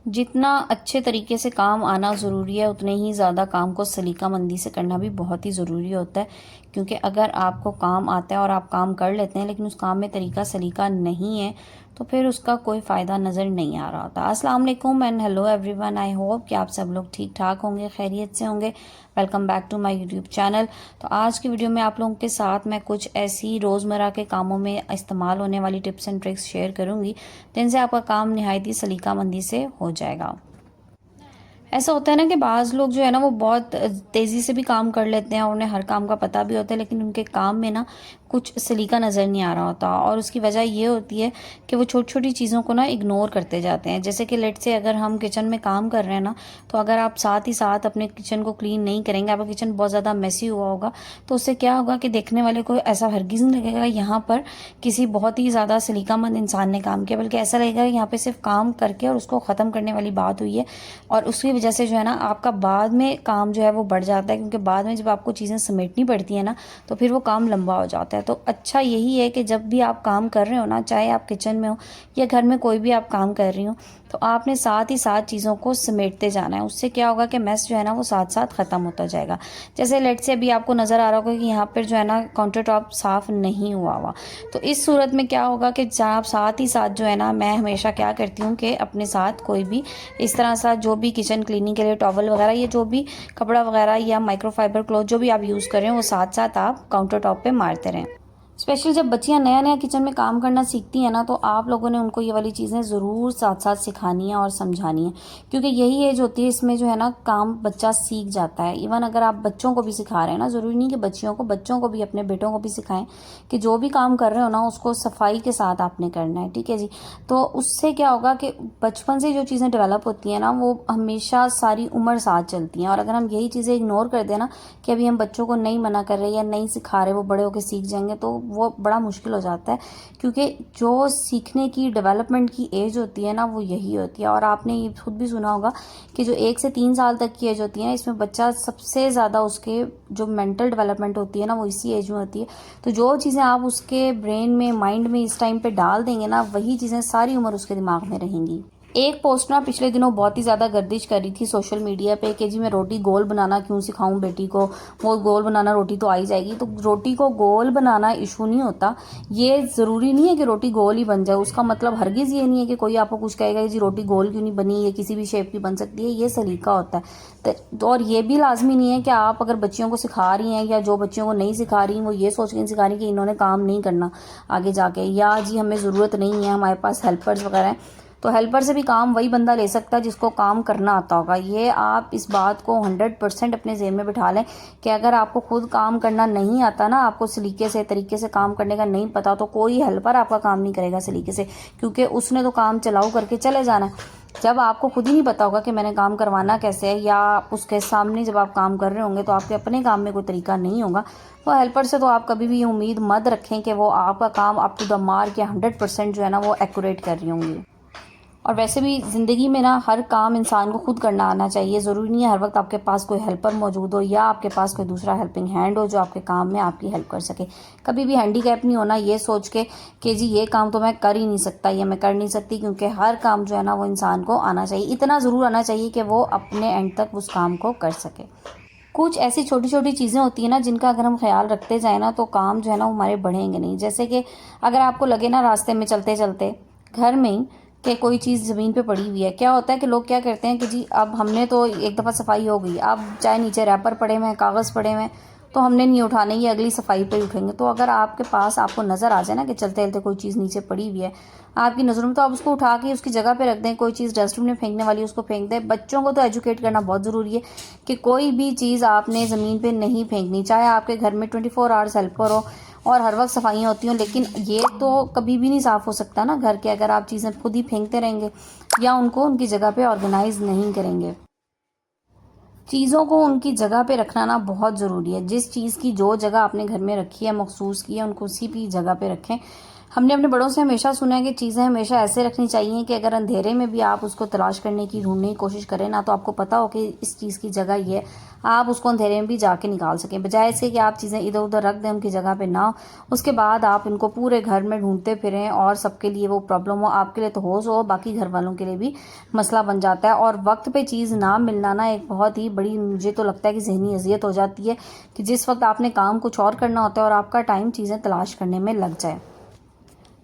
जितना अच्छे तरीके से काम आना ज़रूरी है उतने ही ज़्यादा काम को सलीकामंदी से करना भी बहुत ही ज़रूरी होता है। क्योंकि अगर आपको काम आता है और आप काम कर लेते हैं लेकिन उस काम में तरीका सलीका नहीं है तो फिर उसका कोई फ़ायदा नज़र नहीं आ रहा होता। अस्सलाम वालेकुम and hello everyone, I hope कि आप सब लोग ठीक ठाक होंगे, खैरियत से होंगे। Welcome back to my YouTube channel. तो आज की वीडियो में आप लोगों के साथ मैं कुछ ऐसी रोज़मर्रा के कामों में इस्तेमाल होने वाली टिप्स एंड ट्रिक्स शेयर करूंगी जिनसे आपका काम निहायती सलीकामंदी से हो जाएगा। ऐसा होता है ना कि बाज़ लोग जो है ना वो बहुत तेज़ी से भी काम कर लेते हैं और उन्हें हर काम का पता भी होता है, लेकिन उनके काम में ना कुछ सलीका नज़र नहीं आ रहा होता। और उसकी वजह ये होती है कि वो छोटी छोटी चीज़ों को ना इग्नोर करते जाते हैं। जैसे कि लेट से अगर हम किचन में काम कर रहे हैं ना, तो अगर आप साथ ही साथ अपने किचन को क्लीन नहीं करेंगे, आपका किचन बहुत ज़्यादा मेसी हुआ होगा, तो उससे क्या होगा कि देखने वाले को ऐसा हरगिज़ नहीं लगेगा यहाँ पर किसी बहुत ही ज़्यादा सलीकामंद इंसान ने काम किया, बल्कि ऐसा लगेगा कि यहाँ पे सिर्फ काम करके और उसको ख़त्म करने वाली बात हुई है। और उसकी वजह से जो है ना आपका बाद में काम जो है वो बढ़ जाता है, क्योंकि बाद में जब आपको चीज़ें समेटनी पड़ती हैं ना तो फिर वो काम लंबा हो जाता है। तो अच्छा यही है कि जब भी आप काम कर रहे हो ना, चाहे आप किचन में हो या घर में कोई भी आप काम कर रही हो, तो आपने साथ ही साथ चीज़ों को समेटते जाना है। उससे क्या होगा कि मैस जो है ना वो साथ साथ ख़त्म होता जाएगा। जैसे लेट से अभी आपको नज़र आ रहा होगा कि यहाँ पर जो है ना काउंटर टॉप साफ़ नहीं हुआ, तो इस सूरत में क्या होगा कि आप साथ ही साथ जो है ना, मैं हमेशा क्या करती हूँ कि अपने साथ कोई भी इस तरह सा जो भी किचन क्लीनिंग के लिए टॉवल वगैरह या जो भी कपड़ा वगैरह या माइक्रोफाइबर क्लॉथ जो भी आप यूज़ कर रहे हैं वो साथ साथ आप काउंटर टॉप पे मारते रहें। स्पेशली जब बच्चियां नया नया किचन में काम करना सीखती हैं ना, तो आप लोगों ने उनको ये वाली चीज़ें ज़रूर साथ साथ सिखानी है और समझानी है, क्योंकि यही एज होती है इसमें जो है ना काम बच्चा सीख जाता है। इवन अगर आप बच्चों को भी सिखा रहे हैं ना, ज़रूरी नहीं कि बच्चों को भी, अपने बेटों को भी सिखाएं कि जो भी काम कर रहे हो ना उसको सफाई के साथ आपने करना है, ठीक है जी। तो उससे क्या होगा कि बचपन से जो चीज़ें डेवलप होती हैं ना वो हमेशा सारी उम्र साथ चलती हैं। और अगर हम यही चीज़ें इग्नोर कर दें ना कि अभी हम बच्चों को नहीं मना कर रहे या नहीं सिखा रहे, वो बड़े होकर सीख जाएंगे, तो वो बड़ा मुश्किल हो जाता है। क्योंकि जो सीखने की, डेवलपमेंट की एज होती है ना वो यही होती है। और आपने ये खुद भी सुना होगा कि जो 1 से 3 साल तक की एज होती है, इसमें बच्चा सबसे ज़्यादा उसके जो मेंटल डेवलपमेंट होती है ना वो इसी एज में होती है। तो जो चीज़ें आप उसके ब्रेन में, माइंड में इस टाइम पे डाल देंगे ना, वही चीज़ें सारी उम्र उसके दिमाग में रहेंगी। एक पोस्ट ना पिछले दिनों बहुत ही ज़्यादा गर्दिश कर रही थी सोशल मीडिया पे कि जी मैं रोटी गोल बनाना क्यों सिखाऊं बेटी को, वो गोल बनाना, रोटी तो आ ही जाएगी। तो रोटी को गोल बनाना इशू नहीं होता। ये ज़रूरी नहीं है कि रोटी गोल ही बन जाए। उसका मतलब हरगिज़ ये नहीं है कि कोई आपको कुछ कहेगा कि जी रोटी गोल क्यों नहीं बनी, ये किसी भी शेप की बन सकती है। ये सलीका होता है। तो और ये भी लाजमी नहीं है कि आप अगर बच्चियों को सिखा रही हैं या जो बच्चियों को नहीं सिखा रही वो ये सोच के नहीं सिखा रही कि इन्होंने काम नहीं करना आगे जाके, या जी हमें ज़रूरत नहीं है, हमारे पास हेल्पर्स वगैरह हैं। तो हेल्पर से भी काम वही बंदा ले सकता है जिसको काम करना आता होगा। ये आप इस बात को 100% अपने ज़हन में बिठा लें कि अगर आपको खुद काम करना नहीं आता ना, आपको सलीके से, तरीके से काम करने का नहीं पता, तो कोई हेल्पर आपका काम नहीं करेगा सलीके से, क्योंकि उसने तो काम चलाऊ करके चले जाना है। जब आपको खुद ही नहीं पता होगा कि मैंने काम करवाना कैसे है, या उसके सामने जब आप काम कर रहे होंगे तो आपके अपने काम में कोई तरीका नहीं होगा, तो हेल्पर से तो आप कभी भी ये उम्मीद मत रखें कि वो आपका काम अप टू द मार्क या 100% जो है ना वो एक्यूरेट कर रही होंगी। और वैसे भी ज़िंदगी में ना हर काम इंसान को खुद करना आना चाहिए। ज़रूरी नहीं है हर वक्त आपके पास कोई हेल्पर मौजूद हो या आपके पास कोई दूसरा हेल्पिंग हैंड हो जो आपके काम में आपकी हेल्प कर सके। कभी भी हैंडीकैप नहीं होना ये सोच के कि जी ये काम तो मैं कर ही नहीं सकता या मैं कर नहीं सकती, क्योंकि हर काम जो है ना वो इंसान को आना चाहिए। इतना ज़रूर आना चाहिए कि वो अपने एंड तक उस काम को कर सके। कुछ ऐसी छोटी छोटी चीज़ें होती है ना जिनका अगर हम ख्याल रखते जाए ना तो काम जो है ना वो हमारे बढ़ेंगे नहीं। जैसे कि अगर आपको लगे ना रास्ते में चलते चलते घर में ही कि कोई चीज़ ज़मीन पे पड़ी हुई है, क्या होता है कि लोग क्या करते हैं कि जी अब हमने तो एक दफ़ा सफाई हो गई, अब चाहे नीचे रैपर पड़े हुए हैं, कागज़ पड़े हुए हैं, तो हमने नहीं उठाने, ये अगली सफाई पे ही उठेंगे। तो अगर आपके पास, आपको नज़र आ जाए ना कि चलते चलते कोई चीज़ नीचे पड़ी हुई है आपकी नज़रों में, तो आप उसको उठा के उसकी जगह पे रख दें। कोई चीज़ डस्टबिन में फेंकने वाली उसको फेंक दें। बच्चों को तो एजुकेट करना बहुत ज़रूरी है कि कोई भी चीज़ आपने ज़मीन पे नहीं फेंकनी, चाहे आपके घर में 24 आवर्स हेल्पर हो और हर वक्त सफाइयाँ होती हों, लेकिन ये तो कभी भी नहीं साफ़ हो सकता ना घर के, अगर आप चीज़ें खुद ही फेंकते रहेंगे या उनको उनकी जगह पे ऑर्गेनाइज नहीं करेंगे। चीज़ों को उनकी जगह पे रखना ना बहुत ज़रूरी है। जिस चीज़ की जो जगह आपने घर में रखी है, मखसूस की है, उनको उसी की जगह पे रखें। हमने अपने बड़ों से हमेशा सुना है कि चीज़ें हमेशा ऐसे रखनी चाहिए कि अगर अंधेरे में भी आप उसको तलाश करने की, ढूंढने की कोशिश करें ना, तो आपको पता हो कि इस चीज़ की जगह ये है, आप उसको अंधेरे में भी जाके निकाल सकें। बजाय इसके कि आप चीज़ें इधर उधर रख दें उनकी जगह पे ना, उसके बाद आप इनको पूरे घर में ढूंढते फिरें और सबके लिए वो प्रॉब्लम हो, आपके लिए तो हो बाकी घर वालों के लिए भी मसला बन जाता है। और वक्त पे चीज़ ना मिलना ना एक बहुत ही बड़ी, मुझे तो लगता है कि ज़हनी अजियत हो जाती है कि जिस वक्त आपने काम कुछ और करना होता है और आपका टाइम चीज़ें तलाश करने में लग जाए।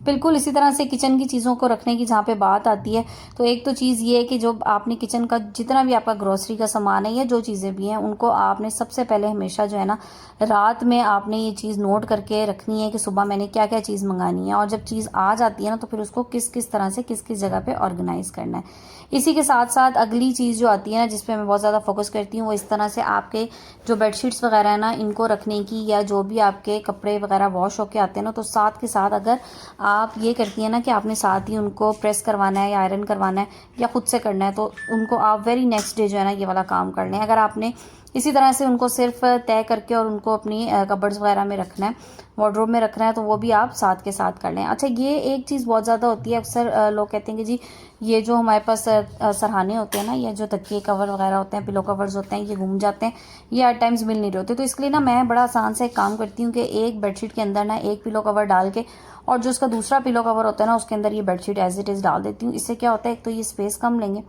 बिल्कुल इसी तरह से किचन की चीज़ों को रखने की जहाँ पे बात आती है, तो एक तो चीज़ ये है कि जो आपने किचन का जितना भी आपका ग्रोसरी का सामान है या जो चीज़ें भी हैं, उनको आपने सबसे पहले हमेशा जो है ना, रात में आपने ये चीज़ नोट करके रखनी है कि सुबह मैंने क्या क्या चीज़ मंगानी है, और जब चीज़ आ जाती है ना, तो फिर उसको किस किस तरह से किस किस जगह पे ऑर्गेनाइज करना है। इसी के साथ साथ अगली चीज़ जो आती है ना, जिस पे मैं बहुत ज़्यादा फोकस करती हूँ, वो इस तरह से आपके जो बेडशीट्स वगैरह है ना, इनको रखने की, या जो भी आपके कपड़े वगैरह वॉश होके आते हैं ना, तो साथ के साथ अगर आप ये करती हैं ना कि आपने साथ ही उनको प्रेस करवाना है या आयरन करवाना है या खुद से करना है, तो उनको आप वेरी नेक्स्ट डे जो है ना ये वाला काम कर लें। अगर आपने इसी तरह से उनको सिर्फ तय करके और उनको अपनी कबर्ड्स वगैरह में रखना है, वार्डरोब में रखना है, तो वो भी आप साथ के साथ कर लें। अच्छा, ये एक चीज़ बहुत ज़्यादा होती है, अक्सर लोग कहते हैं कि जी ये जो हमारे पास सरहाने होते हैं ना, ये जो तकिए कवर वगैरह होते हैं, पिलो कवर्स होते हैं, ये घूम जाते हैं, ये एट टाइम्स मिल नहीं रहे होते। तो इसके लिए ना मैं बड़ा आसान से एक काम करती हूँ कि एक बेडशीट के अंदर ना एक पिलो कवर डाल के, और जो उसका दूसरा पिलो कवर होता है ना, उसके अंदर ये बेडशीट एज इट इज़ डाल देती हूँ। इससे क्या होता है, एक तो ये स्पेस कम लेंगे,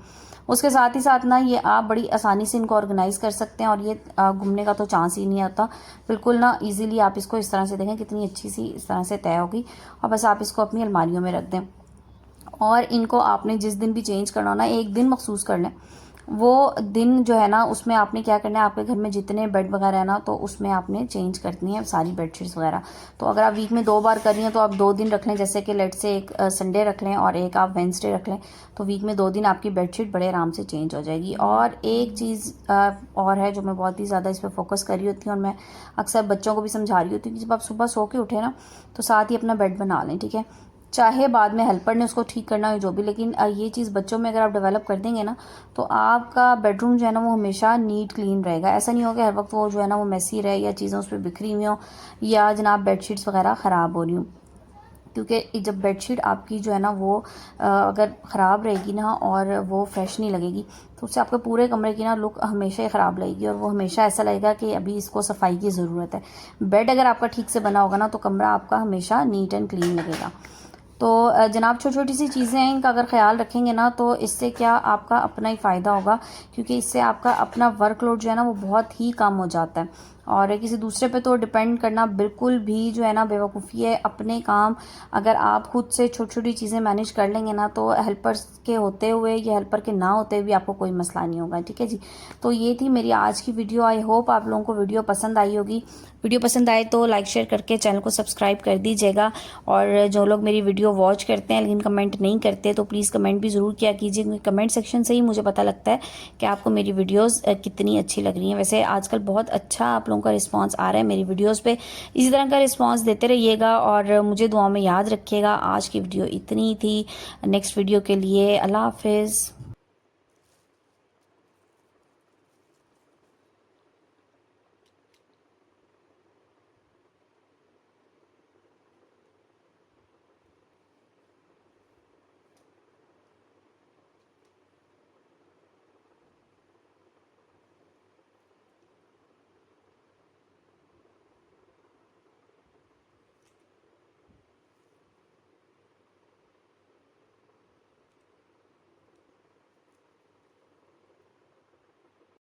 उसके साथ ही साथ ना ये आप बड़ी आसानी से इनको ऑर्गेनाइज कर सकते हैं, और ये घूमने का तो चांस ही नहीं आता। बिल्कुल ना इजीली आप इसको इस तरह से देखें, कितनी अच्छी सी इस तरह से तय होगी, और बस आप इसको अपनी अलमारियों में रख दें। और इनको आपने जिस दिन भी चेंज करना हो ना, एक दिन मखसूस कर लें। वो दिन जो है ना, उसमें आपने क्या करना है, आपके घर में जितने बेड वगैरह है ना, तो उसमें आपने चेंज करनी है सारी बेडशीट्स वगैरह। तो अगर आप वीक में 2 बार कर रही हैं, तो आप 2 दिन रख लें, जैसे कि लेट से एक संडे रख लें और एक आप वेंसडे रख लें, तो वीक में 2 दिन आपकी बेडशीट बड़े आराम से चेंज हो जाएगी। और एक चीज़ और है जो मैं बहुत ही ज़्यादा इस पर फोकस कर रही होती हूँ, और मैं अक्सर बच्चों को भी समझा रही होती हूँ कि जब आप सुबह सो के उठे ना, तो साथ ही अपना बेड बना लें, ठीक है। चाहे बाद में हेल्पर ने उसको ठीक करना हो जो भी, लेकिन ये चीज़ बच्चों में अगर आप डेवलप कर देंगे ना, तो आपका बेडरूम जो है ना वो हमेशा नीट क्लीन रहेगा। ऐसा नहीं होगा हर वक्त वो जो है ना वो मेसी रहे, या चीज़ें उस पर बिखरी हुई हों, या जनाब बेडशीट्स वगैरह ख़राब हो रही हूँ। क्योंकि जब बेडशीट आपकी जो है ना वो अगर ख़राब रहेगी ना, और वो फ्रेश नहीं लगेगी, तो उससे आपके पूरे कमरे की ना लुक हमेशा ही ख़राब लगेगी, और वो हमेशा ऐसा लगेगा कि अभी इसको सफाई की ज़रूरत है। बेड अगर आपका ठीक से बना होगा ना, तो कमरा आपका हमेशा नीट एंड क्लीन लगेगा। तो जनाब छोटी छोटी सी चीज़ें हैं, इनका अगर ख्याल रखेंगे ना, तो इससे क्या आपका अपना ही फ़ायदा होगा, क्योंकि इससे आपका अपना वर्कलोड जो है ना वो बहुत ही कम हो जाता है। और किसी दूसरे पे तो डिपेंड करना बिल्कुल भी जो है ना बेवकूफ़ी है। अपने काम अगर आप खुद से छोटी छोटी चीज़ें मैनेज कर लेंगे ना, तो हेल्पर्स के होते हुए या हेल्पर के ना होते हुए भी आपको कोई मसला नहीं होगा, ठीक है जी। तो ये थी मेरी आज की वीडियो। आई होप आप लोगों को वीडियो पसंद आई होगी। वीडियो पसंद आए तो लाइक शेयर करके चैनल को सब्सक्राइब कर दीजिएगा। और जो लोग मेरी वीडियो वॉच करते हैं लेकिन कमेंट नहीं करते, तो प्लीज़ कमेंट भी ज़रूर किया कीजिए, क्योंकि कमेंट सेक्शन से ही मुझे पता लगता है कि आपको मेरी वीडियोस कितनी अच्छी लग रही हैं। वैसे आजकल बहुत अच्छा आप लोगों का रिस्पांस आ रहा है मेरी वीडियोस पे। इसी तरह का रिस्पांस देते रहिएगा, और मुझे दुआ में याद रखिएगा। आज की वीडियो इतनी थी। नेक्स्ट वीडियो के लिए अल्लाह हाफिज़।